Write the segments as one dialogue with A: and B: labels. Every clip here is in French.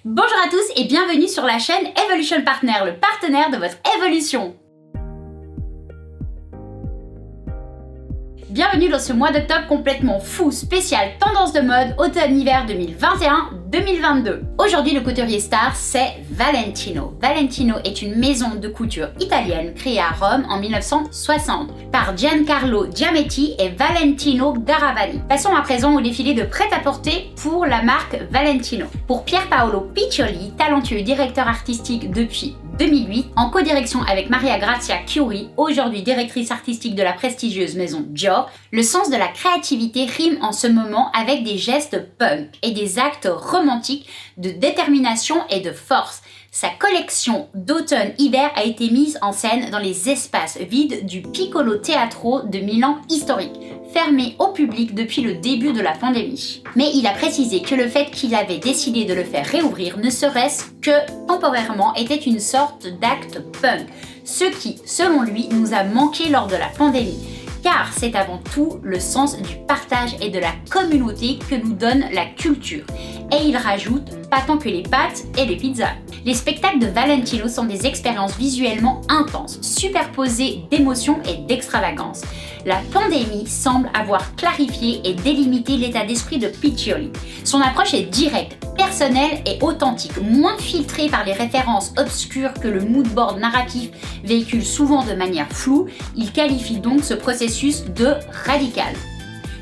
A: Bonjour à tous et bienvenue sur la chaîne Evolution Partner, le partenaire de votre évolution. Bienvenue dans ce mois d'octobre complètement fou, spécial tendance de mode automne-hiver 2021-2022. Aujourd'hui, le couturier star, c'est Valentino. Valentino est une maison de couture italienne créée à Rome en 1960 par Giancarlo Giametti et Valentino Garavani. Passons à présent au défilé de prêt-à-porter pour la marque Valentino. Pour Pier Paolo Piccioli, talentueux directeur artistique depuis 2008, en codirection avec Maria Grazia Chiuri, aujourd'hui directrice artistique de la prestigieuse maison Dior, le sens de la créativité rime en ce moment avec des gestes punk et des actes romantiques de détermination et de force. Sa collection d'automne-hiver a été mise en scène dans les espaces vides du Piccolo Teatro de Milan historique, fermé au public depuis le début de la pandémie. Mais il a précisé que le fait qu'il avait décidé de le faire réouvrir ne serait-ce que temporairement était une sorte d'acte punk, ce qui, selon lui, nous a manqué lors de la pandémie. Car c'est avant tout le sens du partage et de la communauté que nous donne la culture. Et il rajoute, pas tant que les pâtes et les pizzas. Les spectacles de Valentino sont des expériences visuellement intenses, superposées d'émotions et d'extravagance. La pandémie semble avoir clarifié et délimité l'état d'esprit de Piccioli. Son approche est directe, personnelle et authentique, moins filtrée par les références obscures que le moodboard narratif véhicule souvent de manière floue. Il qualifie donc ce processus de radical.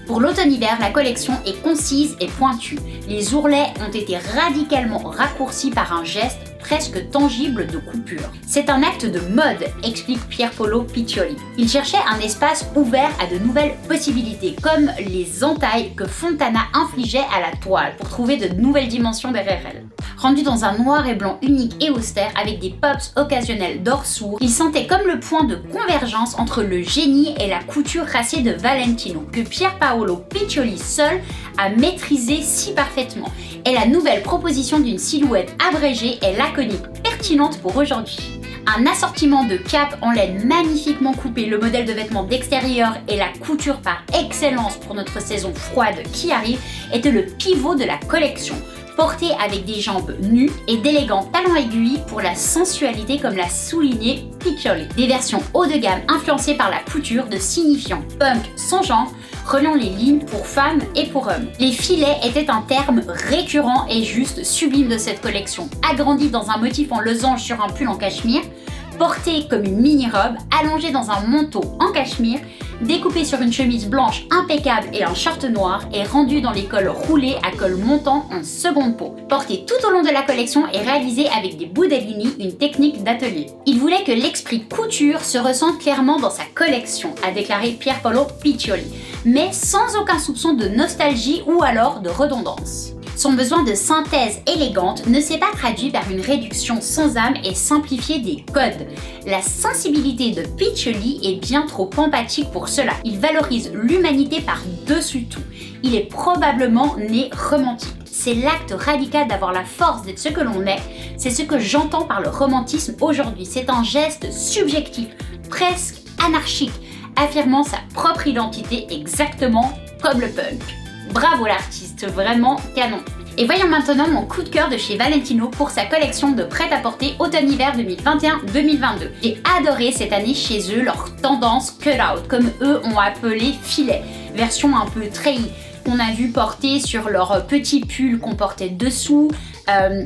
A: Pour l'automne-hiver, la collection est concise et pointue. Les ourlets ont été radicalement raccourcis par un geste presque tangible de coupure. C'est un acte de mode, explique Pier Paolo Piccioli. Il cherchait un espace ouvert à de nouvelles possibilités, comme les entailles que Fontana infligeait à la toile pour trouver de nouvelles dimensions derrière elle. Rendu dans un noir et blanc unique et austère avec des pops occasionnels d'or sourd, il sentait comme le point de convergence entre le génie et la couture racée de Valentino, que Pier Paolo Piccioli seul a maîtrisé si parfaitement. Et la nouvelle proposition d'une silhouette abrégée est laconique, pertinente pour aujourd'hui. Un assortiment de capes en laine magnifiquement coupé, le modèle de vêtements d'extérieur et la couture par excellence pour notre saison froide qui arrive était le pivot de la collection. Porté avec des jambes nues et d'élégants talons aiguilles pour la sensualité comme l'a souligné Piccioli. Des versions haut de gamme influencées par la couture de signifiants punk sans genre, reliant les lignes pour femmes et pour hommes. Les filets étaient un terme récurrent et juste sublime de cette collection, agrandi dans un motif en losange sur un pull en cachemire, porté comme une mini-robe, allongé dans un manteau en cachemire, découpé sur une chemise blanche impeccable et un short noir et rendu dans les cols roulés à col montant en seconde peau. Porté tout au long de la collection et réalisé avec des Budellini, une technique d'atelier. Il voulait que l'esprit couture se ressente clairement dans sa collection, a déclaré Pier Paolo Piccioli, mais sans aucun soupçon de nostalgie ou alors de redondance. Son besoin de synthèse élégante ne s'est pas traduit par une réduction sans âme et simplifiée des codes. La sensibilité de Piccioli est bien trop empathique pour cela. Il valorise l'humanité par-dessus tout. Il est probablement né romantique. C'est l'acte radical d'avoir la force d'être ce que l'on est. C'est ce que j'entends par le romantisme aujourd'hui. C'est un geste subjectif, presque anarchique, affirmant sa propre identité exactement comme le punk. Bravo l'artiste, vraiment canon. Et voyons maintenant mon coup de cœur de chez Valentino pour sa collection de prêt-à-porter automne-hiver 2021-2022. J'ai adoré cette année chez eux leur tendance cut-out, comme eux ont appelé filet, version un peu treillis, qu'on a vu porter sur leurs petits pulls qu'on portait dessous,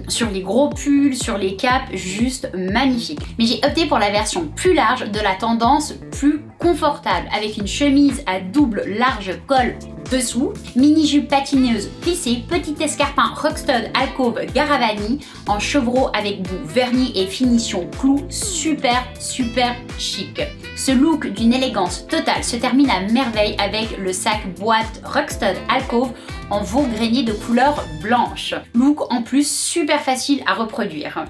A: sur les gros pulls, sur les capes, juste magnifique. Mais j'ai opté pour la version plus large de la tendance plus confortable, avec une chemise à double large col dessous, mini-jupe patineuse plissée, petit escarpin Rockstud Alcove Garavani en chevreau avec bout vernis et finition clou, super chic. Ce look d'une élégance totale se termine à merveille avec le sac boîte Rockstud Alcove en veau grainé de couleur blanche. Look en plus super facile à reproduire.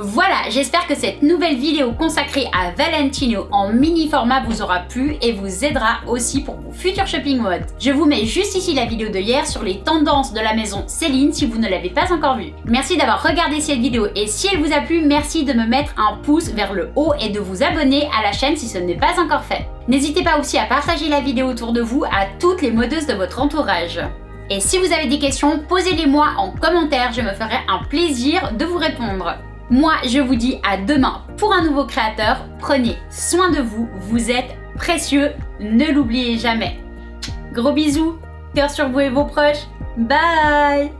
A: Voilà, j'espère que cette nouvelle vidéo consacrée à Valentino en mini format vous aura plu et vous aidera aussi pour vos futurs shopping modes. Je vous mets juste ici la vidéo de hier sur les tendances de la maison Céline si vous ne l'avez pas encore vue. Merci d'avoir regardé cette vidéo et si elle vous a plu, merci de me mettre un pouce vers le haut et de vous abonner à la chaîne si ce n'est pas encore fait. N'hésitez pas aussi à partager la vidéo autour de vous à toutes les modeuses de votre entourage. Et si vous avez des questions, posez-les-moi en commentaire, je me ferai un plaisir de vous répondre. Moi, je vous dis à demain pour un nouveau créateur. Prenez soin de vous, vous êtes précieux, ne l'oubliez jamais. Gros bisous, cœur sur vous et vos proches. Bye!